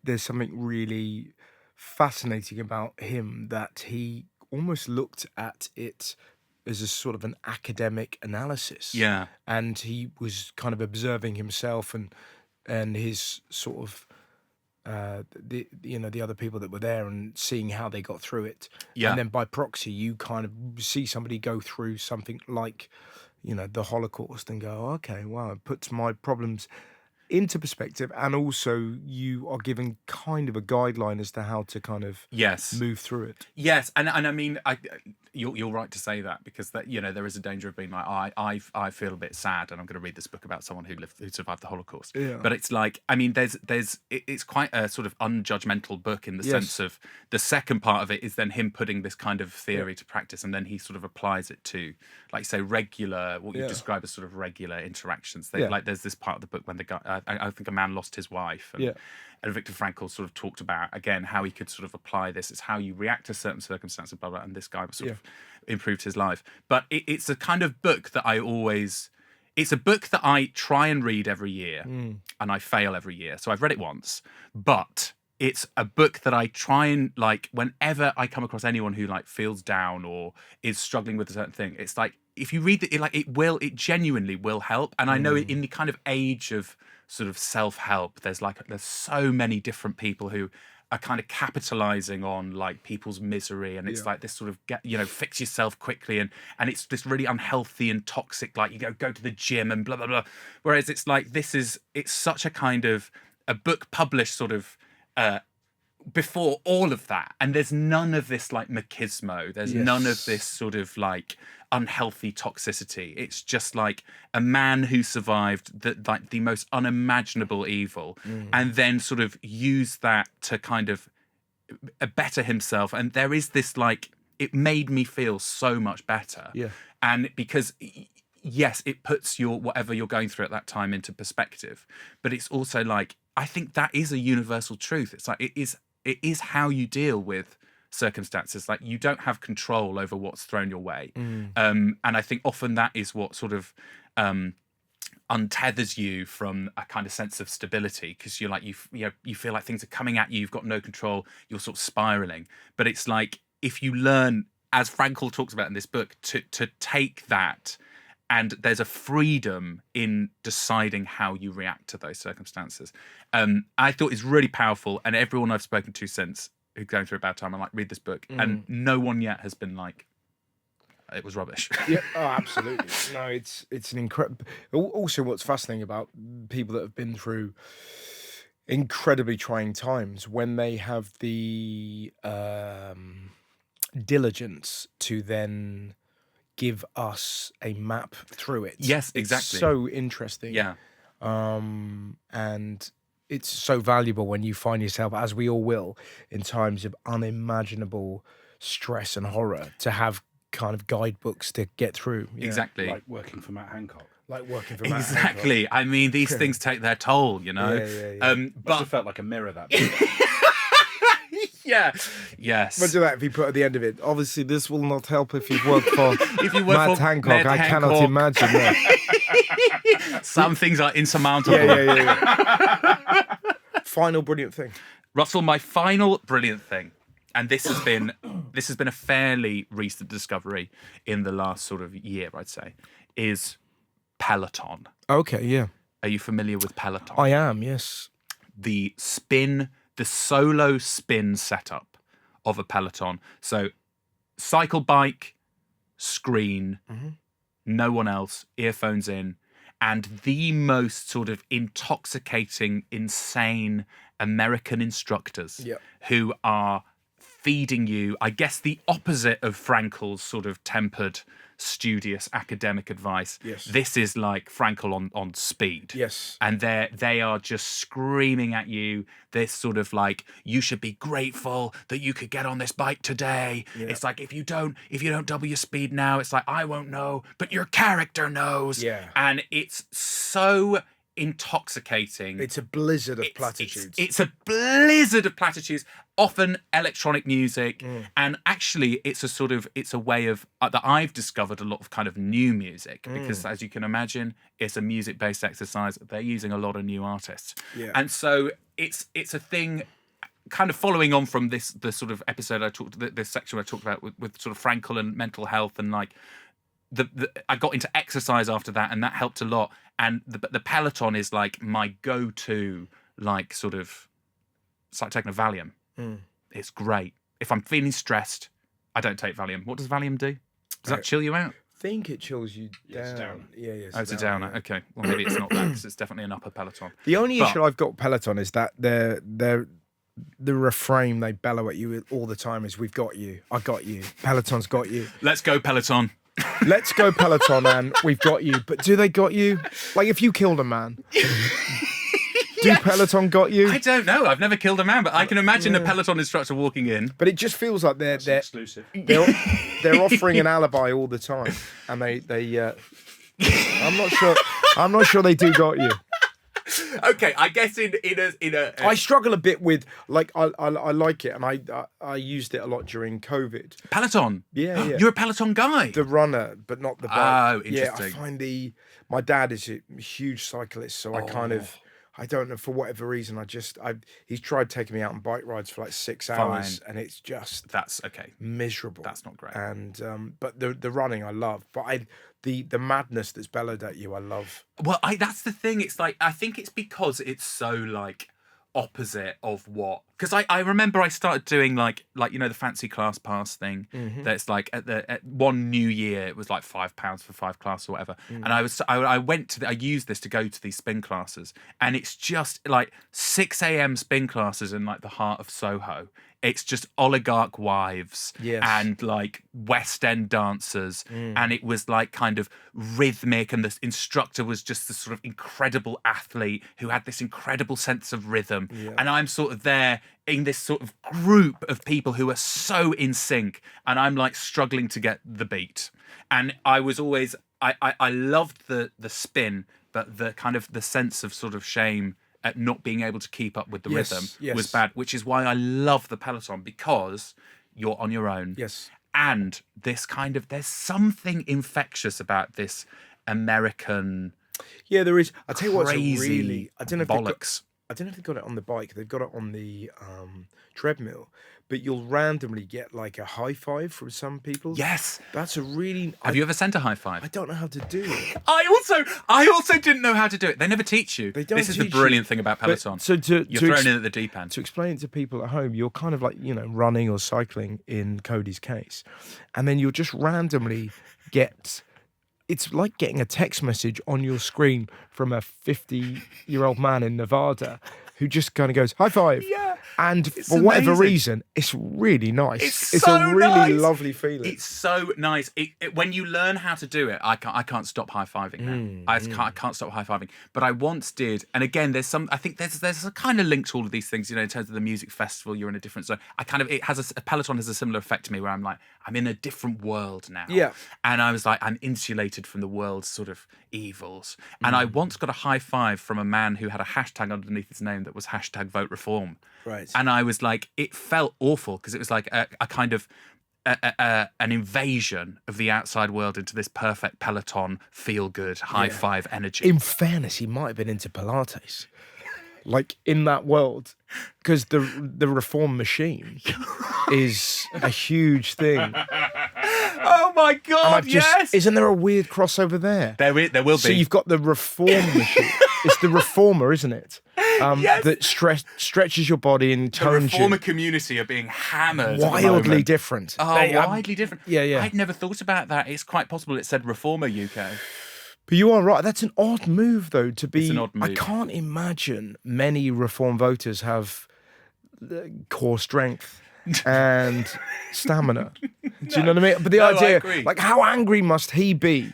there's something really fascinating about him that he almost looked at it as a sort of an academic analysis. Yeah. And he was kind of observing himself and his sort of the other people that were there and seeing how they got through it. Yeah. And then by proxy, you kind of see somebody go through something like, the Holocaust and go, okay, wow, it puts my problems into perspective. And also you are given kind of a guideline as to how to kind of Yes. move through it. Yes, and I mean, you're right to say that, because that, there is a danger of being like, I feel a bit sad, and I'm going to read this book about someone who survived the Holocaust. Yeah. But it's like, I mean, it's quite a sort of unjudgmental book in the Yes. sense of the second part of it is then him putting this kind of theory to practice, and then he sort of applies it to, like, say, regular, what you Yeah. describe as sort of regular interactions. Yeah. Like, there's this part of the book when the guy, I think a man lost his wife, and, Yeah. and Viktor Frankl sort of talked about, again, how he could sort of apply this. It's how you react to certain circumstances, blah, blah, and this guy sort of improved his life. But it's a kind of book that it's a book that I try and read every year, and I fail every year. So I've read it once, but it's a book that I try and, like, whenever I come across anyone who, like, feels down or is struggling with a certain thing, it's like, if you read it, it genuinely will help. And I know in the kind of age of sort of self-help, there's so many different people who are kind of capitalizing on, like, people's misery, and it's like this sort of fix yourself quickly, and it's this really unhealthy and toxic, like, you go to the gym and blah blah blah. Whereas it's like, it's such a kind of a book published sort of before all of that, and there's none of this, like, machismo, there's none of this sort of, like, unhealthy toxicity. It's just like a man who survived the most unimaginable evil, and then sort of used that to kind of better himself. And there is this, like, it made me feel so much better. Yeah. And because yes, it puts whatever you're going through at that time into perspective, but it's also like, I think that is a universal truth. It's like, it is how you deal with circumstances. Like, you don't have control over what's thrown your way. And I think often that is what sort of untethers you from a kind of sense of stability, because you're like, you feel like things are coming at you, you've got no control, you're sort of spiraling. But it's like, if you learn, as Frankl talks about in this book, to take that, and there's a freedom in deciding how you react to those circumstances. I thought it's really powerful, and everyone I've spoken to since who's going through a bad time, I'm like, read this book, and no one yet has been like, it was rubbish. Yeah, oh, absolutely. No, it's an incredible. Also, what's fascinating about people that have been through incredibly trying times, when they have the diligence to then give us a map through it. Yes, It's exactly. so interesting. Yeah. And it's so valuable when you find yourself, as we all will, in times of unimaginable stress and horror, to have kind of guidebooks to get through. Yeah. Exactly. Like working for Matt Hancock. Like working for Matt Exactly. I mean, these things take their toll, you know. Yeah. Must But have felt like a mirror, that. yeah, yes. Imagine that if you put at the end of it. Obviously, this will not help if you've worked for If you work Matt for Hancock. Matt I cannot Hancock. imagine that. Some things are insurmountable. Yeah. Final brilliant thing. Russell, my final brilliant thing, and this has been a fairly recent discovery in the last sort of year, I'd say, is Peloton. Okay, yeah. Are you familiar with Peloton? I am, yes. The spin the solo spin setup of a Peloton. So cycle bike, screen, no one else, earphones in, and the most sort of intoxicating, insane American instructors who are feeding you, I guess, the opposite of Frankel's sort of tempered, studious academic advice. Yes. This is like Frankel on speed. Yes. And they are just screaming at you this sort of like, you should be grateful that you could get on this bike today. Yeah. It's like, if you don't double your speed now, it's like, I won't know, but your character knows. Yeah. And it's so intoxicating. It's a blizzard of platitudes. It's a blizzard of platitudes, often electronic music. And actually it's a way of that I've discovered a lot of kind of new music, because as you can imagine, it's a music-based exercise. They're using a lot of new artists. Yeah. And so it's a thing kind of following on from the sort of episode this section I talked about with sort of Frankel and mental health, and like I got into exercise after that, and that helped a lot. And the Peloton is like my go-to, like sort of, it's like taking a Valium. It's great. If I'm feeling stressed, I don't take Valium. What does Valium do? Does that chill you out? I think it chills you down. Yeah, it's down. Yeah. Oh, it's a downer. Okay. Well, maybe it's not that, because it's definitely an upper Peloton. The only But- issue I've got with Peloton is that the refrain they bellow at you all the time is, "We've got you. I got you. Peloton's got you. Let's go, Peloton. Let's go, Peloton, and we've got you." But do they got you? Like, if you killed a man, do Peloton got you? I don't know. I've never killed a man, but I can imagine a Peloton instructor walking in. But it just feels like they're Exclusive. they're offering an alibi all the time, and they I'm not sure they do got you. Okay, I guess in a I struggle a bit with, like, I like it, and I used it a lot during COVID. Peloton. Yeah. You're a Peloton guy. The runner, but not the bike. Oh, Yeah, I interesting. find my dad is a huge cyclist, so I kind of, I don't know, for whatever reason, he's tried taking me out on bike rides for like 6 hours, and it's just That's okay. miserable. That's not great. And but the running I love, but the madness that's bellowed at you I love. Well, that's the thing. It's like, I think it's because it's so like opposite of what, because I remember I started doing like you know, the fancy class pass thing. That's like at one New Year it was like £5 for 5 classes or whatever, and I used this to go to these spin classes, and it's just like 6 a.m. spin classes in like the heart of Soho. It's just oligarch wives and like West End dancers, and it was like kind of rhythmic, and the instructor was just this sort of incredible athlete who had this incredible sense of rhythm, and I'm sort of there in this sort of group of people who are so in sync, and I'm like struggling to get the beat. And I was always I loved the spin, but the kind of the sense of sort of shame at not being able to keep up with the rhythm was bad, which is why I love the Peloton, because you're on your own. Yes. And this kind of, there's something infectious about this American Yeah, there is. I tell you what, crazy it's a really, I don't know if they've got, bollocks. I don't know if they've got it on the bike. They've got it on the treadmill, but you'll randomly get like a high five from some people. Yes. That's a really. Have you ever sent a high five? I don't know how to do it. I also didn't know how to do it. They never teach you. They don't This is the teach you. brilliant thing about Peloton. But, so You're thrown in at the deep end. to explain it to people at home, you're kind of like, you know, running or cycling in Cody's case, and then you'll just randomly get. It's like getting a text message on your screen from a 50-year-old man in Nevada who just kind of goes, "High five." Yeah. And It's for whatever amazing. reason, it's really nice. It's so a really nice. lovely feeling. It's so nice. When you learn how to do it, I can't stop high fiving now. I can't stop high fiving. But I once did, and again, I think there's a kind of link to all of these things. You know, in terms of the music festival, you're in a different zone. A Peloton has a similar effect to me, where I'm like, I'm in a different world now. Yeah. And I was like, I'm insulated from the world's sort of evils. And I once got a high five from a man who had a hashtag underneath his name that was #VoteReform. Right. And I was like, it felt awful, because it was like a kind of an invasion of the outside world into this perfect Peloton feel good high five energy. In fairness, he might have been into Pilates, like in that world, because the reform machine is a huge thing. Oh my And god! I've just, isn't there a weird crossover there? There will be. So you've got the reform machine. It's the reformer, isn't it? that stretches your body and The tones you. reformer community are being hammered. at the Wildly moment. different. Oh, widely different. Yeah. I'd never thought about that. It's quite possible it said reformer UK. But you are right. That's an odd move, though, to be. It's an odd I move. can't imagine many reform voters have core strength and stamina. Do you know what I mean? But the I idea, agree. like, how angry must he be?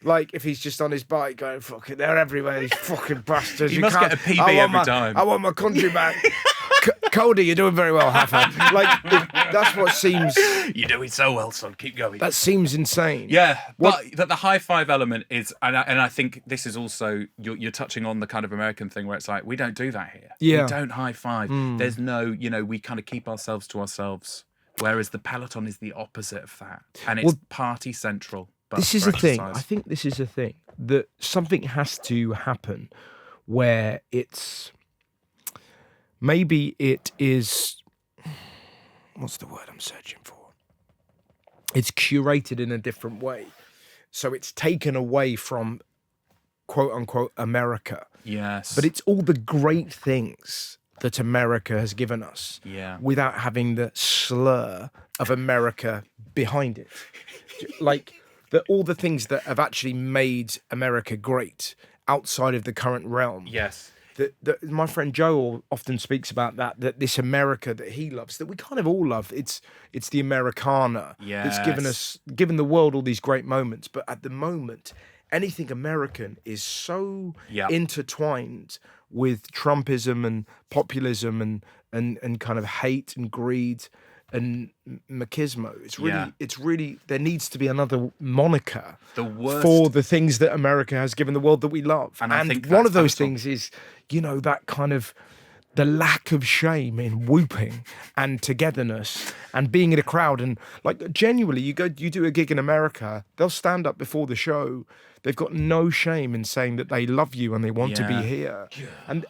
Like, if he's just on his bike going, fuck it, they're everywhere, these fucking bastards. He You must can't- get a PB I want every my- time. I want my country back. Cody, you're doing very well, Haffa. Like, that's what seems. You're doing so well, son. Keep going. That seems insane. Yeah, What- but that the high five element is, and I think this is also you're touching on the kind of American thing where it's like we don't do that here. Yeah. We don't high five. There's no, we kind of keep ourselves to ourselves. Whereas the peloton is the opposite of that, and it's Well, party central. But This is for a thing. exercise. I think this is a thing that something has to happen where it's maybe it is. What's the word I'm searching for? It's curated in a different way. So it's taken away from quote unquote America. Yes, But it's all the great things that America has given us yeah. without having the slur of America behind it. Like all the things that have actually made America great outside of the current realm. Yes. That my friend Joe often speaks about that this America that he loves, that we kind of all love. It's the Americana that's given the world all these great moments. But at the moment, anything American is so intertwined with Trumpism and populism and kind of hate and greed and machismo. It's really there needs to be another moniker The worst. for the things that America has given the world that we love. And I think one of that's those things is, that kind of the lack of shame in whooping and togetherness and being in a crowd. And like genuinely, you do a gig in America, they'll stand up before the show. They've got no shame in saying that they love you and they want to be here. And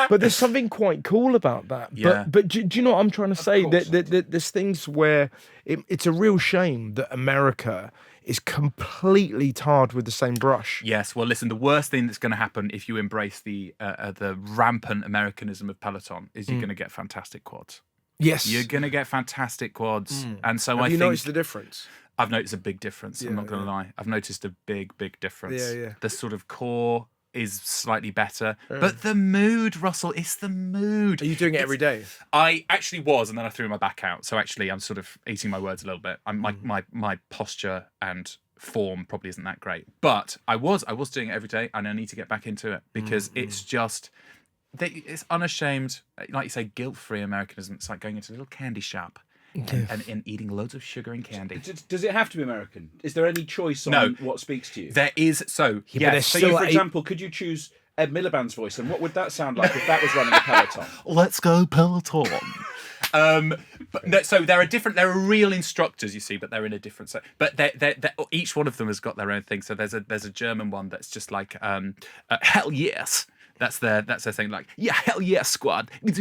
but there's something quite cool about that. Yeah. But do you know what I'm trying to say? That there's things where it's a real shame that America is completely tarred with the same brush. Yes, well, listen. The worst thing that's going to happen if you embrace the rampant Americanism of peloton is you're going to get fantastic quads. Yes. You're going to get fantastic quads, and so Have I you think noticed the difference? I've noticed a big difference. I'm not going to lie. I've noticed a big difference. Yeah. The sort of core is slightly better, but the mood, Russell, it's the mood. Are you doing it every day? I actually was, and then I threw my back out. So actually, I'm sort of eating my words a little bit. My posture and form probably isn't that great, but I was doing it every day, and I need to get back into it because it's just. It's unashamed, like you say, guilt-free Americanism. It's like going into a little candy shop and eating loads of sugar and candy. Does it have to be American? Is there any choice on what speaks to you? There is, so, but yes. there's So, still for example, could you choose Ed Miliband's voice, and what would that sound like if that was running a peloton? Let's go peloton. So there are real instructors, you see, but they're in a different set. But they're, each one of them has got their own thing. So there's a German one that's just like hell yes. That's their thing, like, yeah, hell yes, squad. And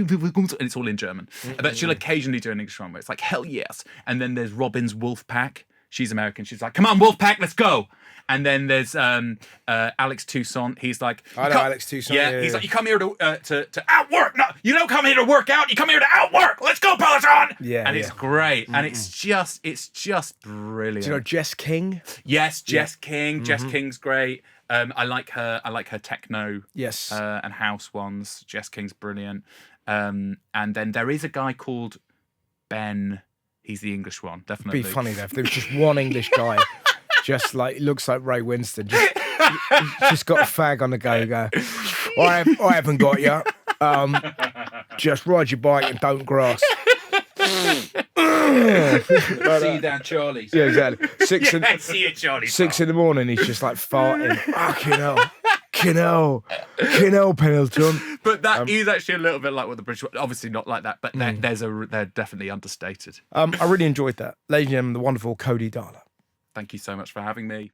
it's all in German. But she'll occasionally do an English one where it's like, hell yes. And then there's Robin's Wolf Pack. She's American. She's like, come on, Wolf Pack, let's go. And then there's Alex Toussaint. He's like, I know Alex Toussaint. Yeah, he's like, you come here to outwork. No, you don't come here to work out. You come here to outwork. Let's go, Peloton. Yeah, and it's great, and it's just brilliant. Do you know Jess King? Yes, Jess King. Jess King's great. I like her techno Yes. and house ones. Jess King's brilliant. And then there is a guy called Ben. He's the English one, definitely. It'd be funny though if there was just one English guy, just like looks like Ray Winston, just got a fag on the go. I haven't got you. Just ride your bike and don't grass. See you down Charlie's. Yeah, exactly. See you, Charlie. 6 in the morning, he's just like farting. Fucking hell, Pendleton. But that is actually a little bit like what the British. Obviously not like that, but they're definitely understated. I really enjoyed that. Ladies and gentlemen, the wonderful Cody Dahler. Thank you so much for having me.